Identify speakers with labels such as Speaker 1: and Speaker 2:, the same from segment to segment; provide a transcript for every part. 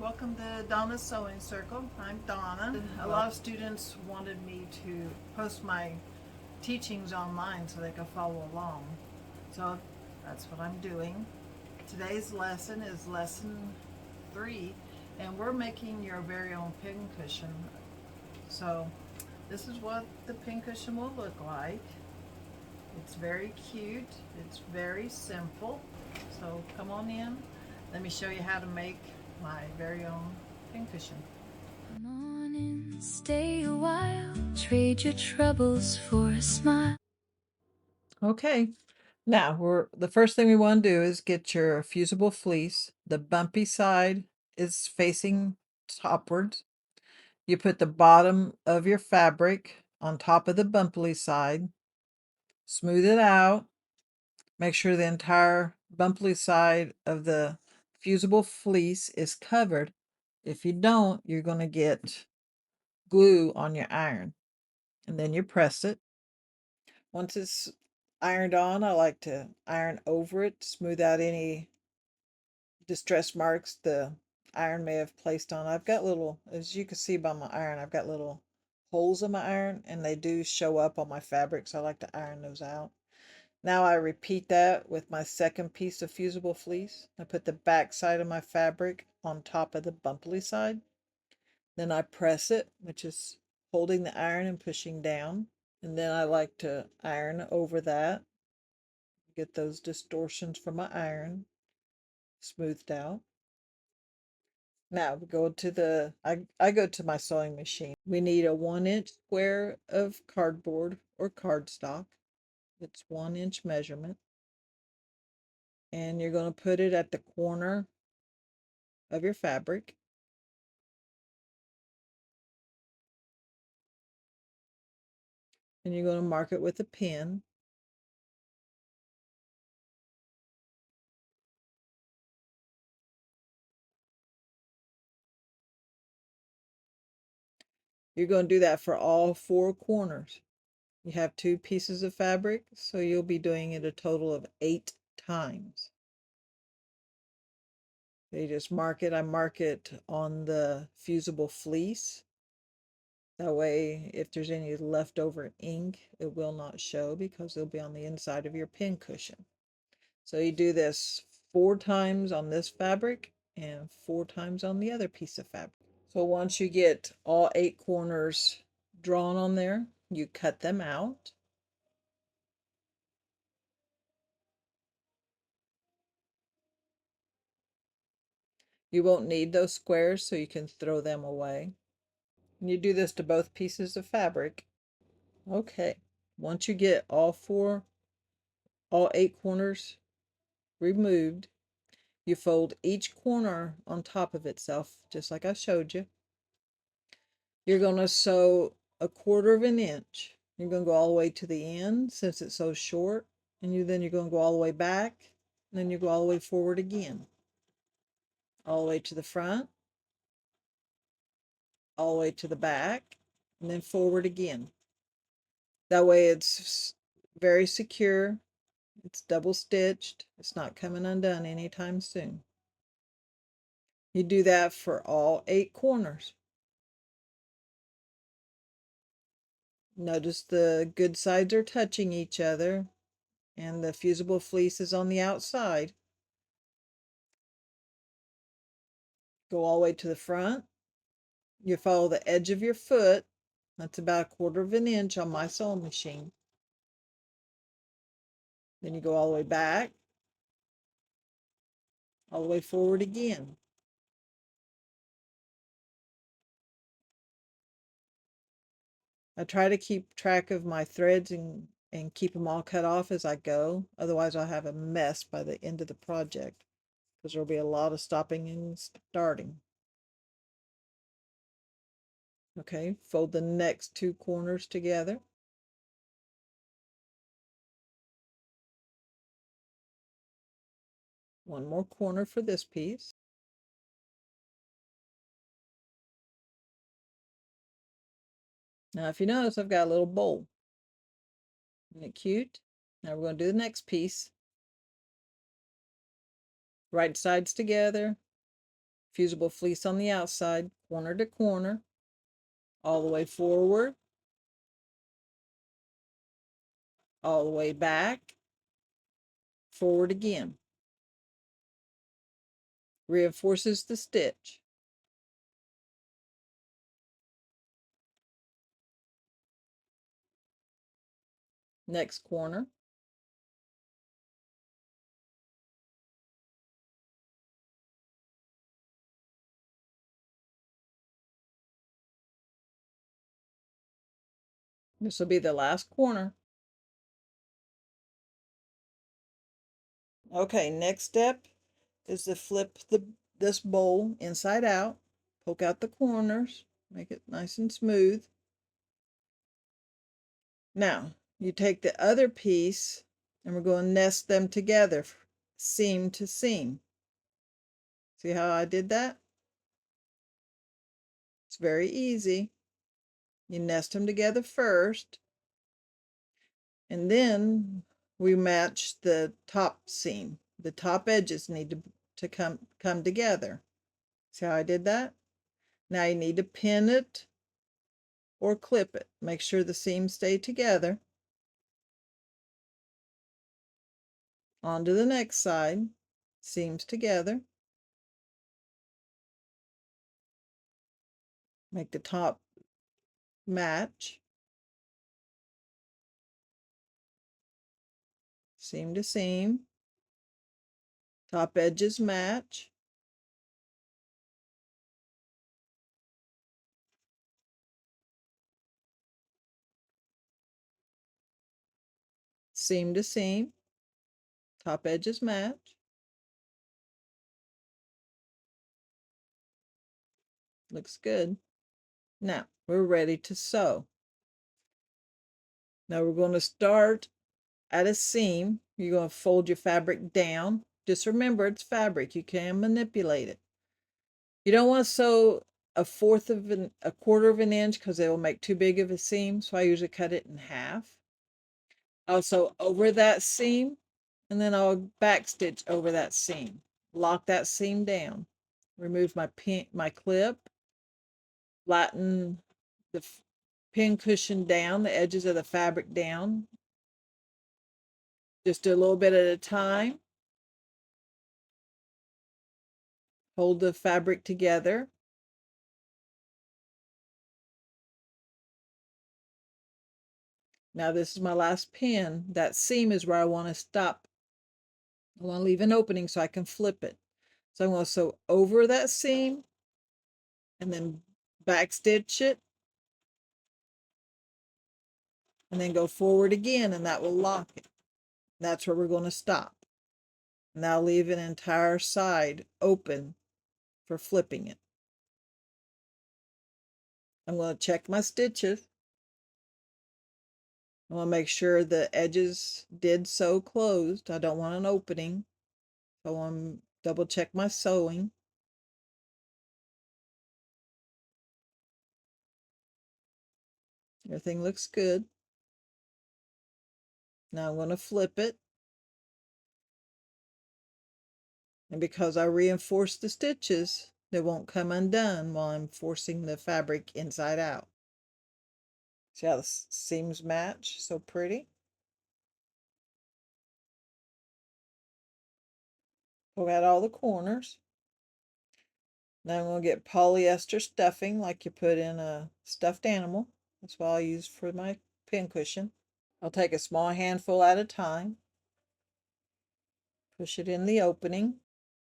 Speaker 1: Welcome to Donna's Sewing Circle. I'm Donna. A lot of students wanted me to post my teachings online so they could follow along. So that's what I'm doing. Today's lesson is lesson 3, and we're making your very own pincushion. So this is what the pincushion will look like. It's very cute. It's very simple. So come on in. Let me show you how to make my very own pincushion.
Speaker 2: Come on in, stay a while, trade your troubles for a smile.
Speaker 1: Okay, now the first thing we want to do is get your fusible fleece. The bumpy side is facing topwards. You put the bottom of your fabric on top of the bumpy side, smooth it out, make sure the entire bumpy side of the fusible fleece is covered. If you don't, you're going to get glue on your iron, and then you press it. Once it's ironed on, I like to iron over it, smooth out any distress marks the iron may have placed on. I've got little, as you can see by my iron, I've got little holes in my iron, and they do show up on my fabric, so I like to iron those out. Now I repeat that with my second piece of fusible fleece. I put the back side of my fabric on top of the bumpy side. Then I press it, which is holding the iron and pushing down. And then I like to iron over that, get those distortions from my iron smoothed out. Now we go to I go to my sewing machine. We need a 1-inch square of cardboard or cardstock. It's 1-inch measurement. And you're going to put it at the corner of your fabric. And you're going to mark it with a pin. You're going to do that for all 4 corners. You have 2 pieces of fabric, so you'll be doing it a total of 8 times. You just mark it. I mark it on the fusible fleece. That way, if there's any leftover ink, it will not show because it'll be on the inside of your pincushion. So you do this 4 times on this fabric and 4 times on the other piece of fabric. So once you get all 8 corners drawn on there, you cut them out. You won't need those squares, so you can throw them away. And you do this to both pieces of fabric. Okay, once you get all 8 corners removed, you fold each corner on top of itself, just like I showed you. You're going to sew a 1/4 of an inch. You're going to go all the way to the end since it's so short, and then you're going to go all the way back, and then you go all the way forward again. All the way to the front, all the way to the back, and then forward again. That way it's very secure. It's double stitched. It's not coming undone anytime soon. You do that for all 8 corners. Notice the good sides are touching each other and the fusible fleece is on the outside. Go all the way to the front. You follow the edge of your foot. That's about 1/4 of an inch on my sewing machine. Then you go all the way back, all the way forward again. I try to keep track of my threads and keep them all cut off as I go. Otherwise, I'll have a mess by the end of the project because there'll be a lot of stopping and starting. Okay, fold the next 2 corners together. One more corner for this piece. Now, if you notice, I've got a little bowl. Isn't it cute? Now we're going to do the next piece. Right sides together, Fusible fleece on the outside, corner to corner, all the way forward, all the way back, forward again. Reinforces the stitch. Next corner. This will be the last corner. Okay, next step is to flip this bowl inside out, poke out the corners, make it nice and smooth. Now, you take the other piece and we're going to nest them together, seam to seam. See how I did that? It's very easy. You nest them together first, and then we match the top seam. The top edges need to come together. See how I did that? Now you need to pin it or clip it. Make sure the seams stay together. On to the next side, seams together. Make the top match. Seam to seam. Top edges match. Seam to seam. Top edges match. Looks good. Now we're ready to sew. Now we're going to start at a seam. You're going to fold your fabric down. Just remember it's fabric. You can manipulate it. You don't want to sew a quarter of an inch because it will make too big of a seam. So I usually cut it in half. I'll sew over that seam and then I'll back stitch over that seam. Lock that seam down. Remove my clip. Flatten the pin cushion down, the edges of the fabric down. Just do a little bit at a time. Hold the fabric together. Now this is my last pin. That seam is where I want to stop. I want to leave an opening so I can flip it. So I'm going to sew over that seam and then back stitch it and then go forward again, and that will lock it. That's where we're going to stop. Now leave an entire side open for flipping it. I'm going to check my stitches. I want to make sure the edges did sew closed. I don't want an opening. So I want to double check my sewing. Everything looks good. Now I'm going to flip it. And because I reinforced the stitches, they won't come undone while I'm forcing the fabric inside out. See how the seams match? So pretty. Pull out all the corners. Now I'm going to get polyester stuffing like you put in a stuffed animal. That's what I'll use for my pincushion. I'll take a small handful at a time. Push it in the opening.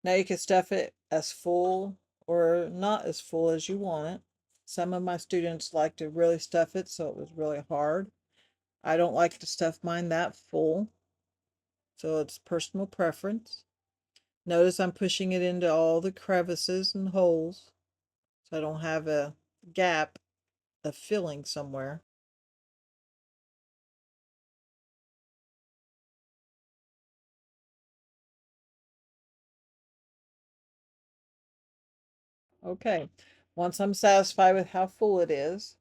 Speaker 1: Now you can stuff it as full or not as full as you want it. Some of my students like to really stuff it, so it was really hard. I don't like to stuff mine that full, so it's personal preference. Notice I'm pushing it into all the crevices and holes, so I don't have a gap of filling somewhere. Okay, once I'm satisfied with how full it is,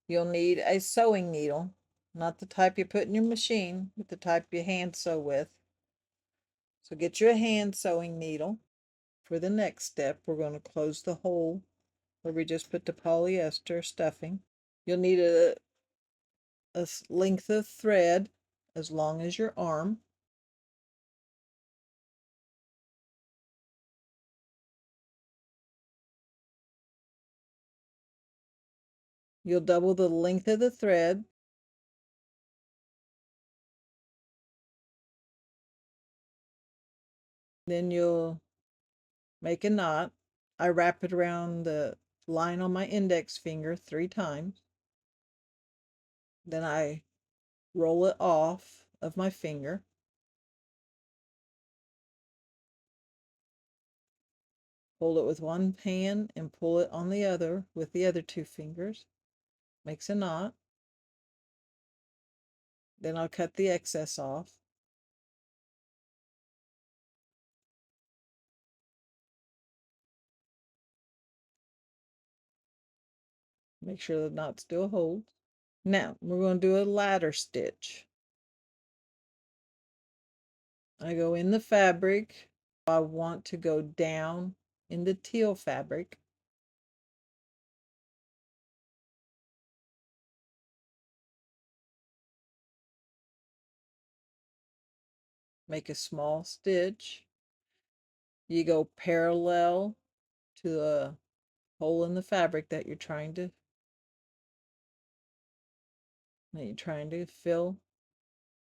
Speaker 1: you'll need a sewing needle, not the type you put in your machine, but the type you hand sew with. So get you a hand sewing needle. for the next step, we're going to close the hole where we just put the polyester stuffing. You'll need a length of thread as long as your arm. You'll double the length of the thread. Then you'll make a knot. I wrap it around the line on my index finger 3 times. Then I roll it off of my finger. Hold it with one hand and pull it on the other with the other 2 fingers. Makes a knot. Then I'll cut the excess off. Make sure the knot still holds. Now, we're going to do a ladder stitch. I go in the fabric. I want to go down in the teal fabric. Make a small stitch. You go parallel to the hole in the fabric that you're trying to fill,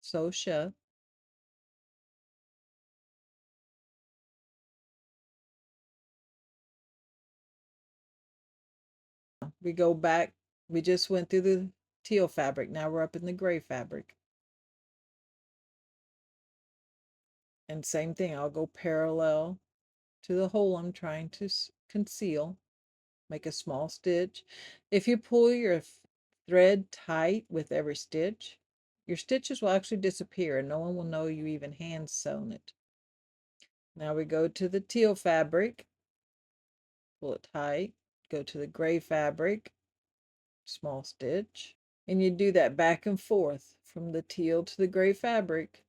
Speaker 1: sew shut. We go back. We just went through the teal fabric. Now we're up in the gray fabric. And same thing, I'll go parallel to the hole I'm trying to conceal. Make a small stitch. If you pull your thread tight with every stitch, your stitches will actually disappear and no one will know you even hand sewn it. Now we go to the teal fabric, pull it tight, go to the gray fabric, small stitch, and you do that back and forth from the teal to the gray fabric,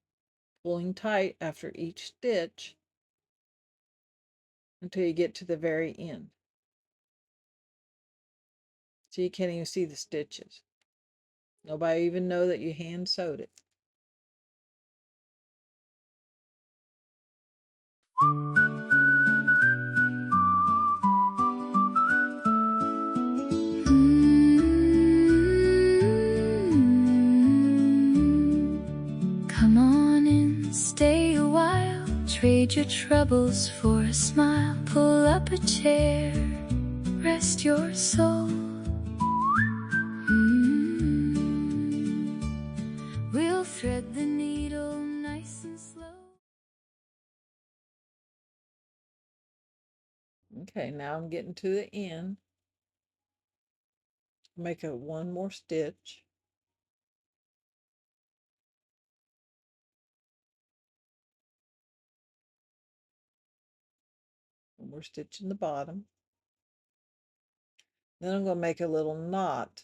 Speaker 1: pulling tight after each stitch until you get to the very end. So you can't even see the stitches. Nobody even know that you hand sewed it.
Speaker 2: Come on in, stay a while. Trade your troubles for a smile. Pull up a chair, rest your soul. We'll thread the needle nice and slow.
Speaker 1: Okay, now I'm getting to the end. Make one more stitch. One more stitch in the bottom. Then I'm going to make a little knot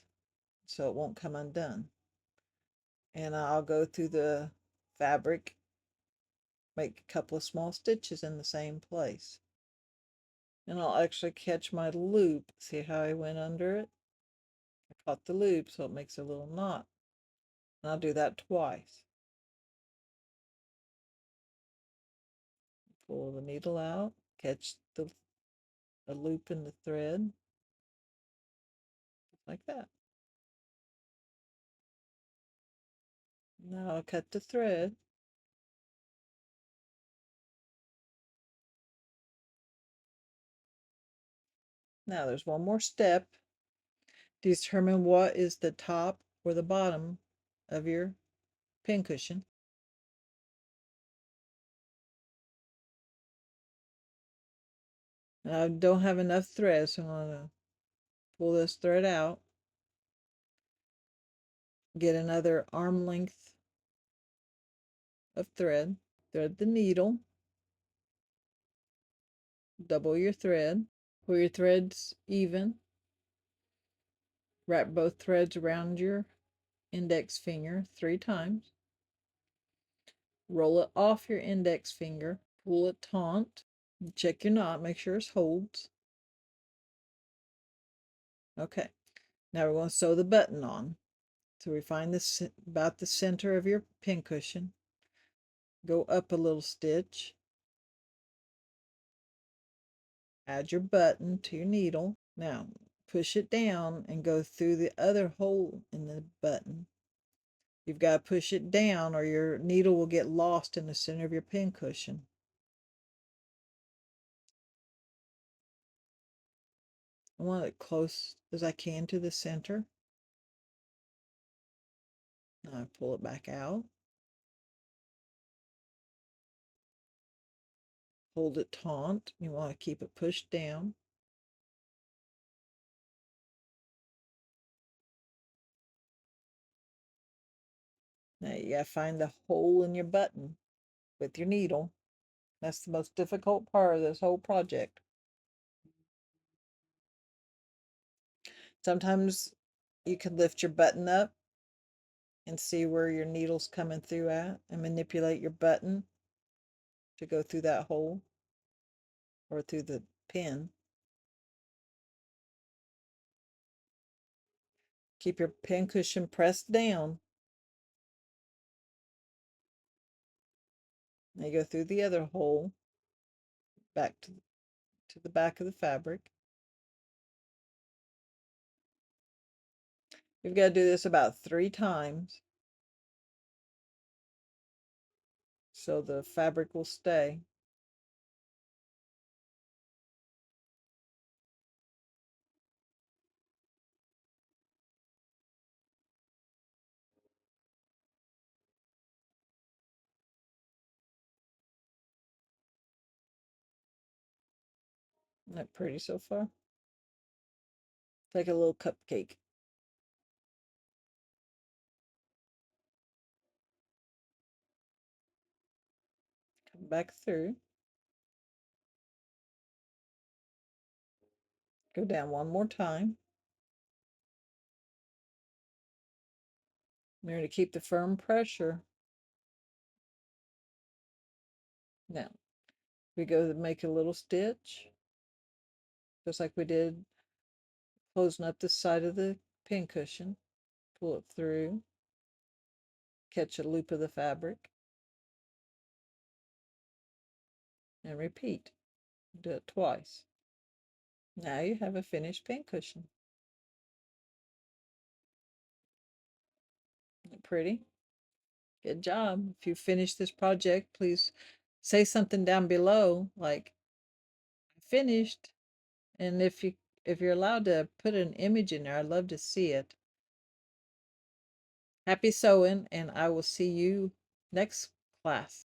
Speaker 1: so it won't come undone. And I'll go through the fabric, make a couple of small stitches in the same place. And I'll actually catch my loop. See how I went under it? I caught the loop so it makes a little knot. And I'll do that twice. Pull the needle out, catch a loop in the thread, just like that. Now I'll cut the thread. Now there's one more step. Determine what is the top or the bottom of your pincushion. I don't have enough thread, so I'm going to pull this thread out. Get another arm length of thread. Thread the needle. Double your thread. Pull your threads even. Wrap both threads around your index finger 3 times. Roll it off your index finger. Pull it taut. Check your knot, make sure it holds. Okay, now we're going to sew the button on. So we find this about the center of your pincushion. Go up a little stitch. Add your button to your needle. Now push it down and go through the other hole in the button. You've got to push it down or your needle will get lost in the center of your pincushion. I want it close as I can to the center. Now I pull it back out. Hold it taut. You want to keep it pushed down. Now you gotta find the hole in your button with your needle. That's the most difficult part of this whole project. Sometimes you can lift your button up and see where your needle's coming through at and manipulate your button to go through that hole or through the pin. Keep your pin cushion pressed down. Now you go through the other hole back to the back of the fabric. You've got to do this about 3 times so the fabric will stay. Isn't that pretty so far? It's like a little cupcake. Come back through. Go down one more time. Remember to keep the firm pressure. Now, we go to make a little stitch, just like we did closing up the side of the pin cushion. Pull it through, catch a loop of the fabric, and repeat. Do it twice. Now you have a finished pin cushion. Isn't it pretty? Good job. If you finish this project, please say something down below like finished. And if you're allowed to put an image in there, I'd love to see it. Happy sewing, and I will see you next class.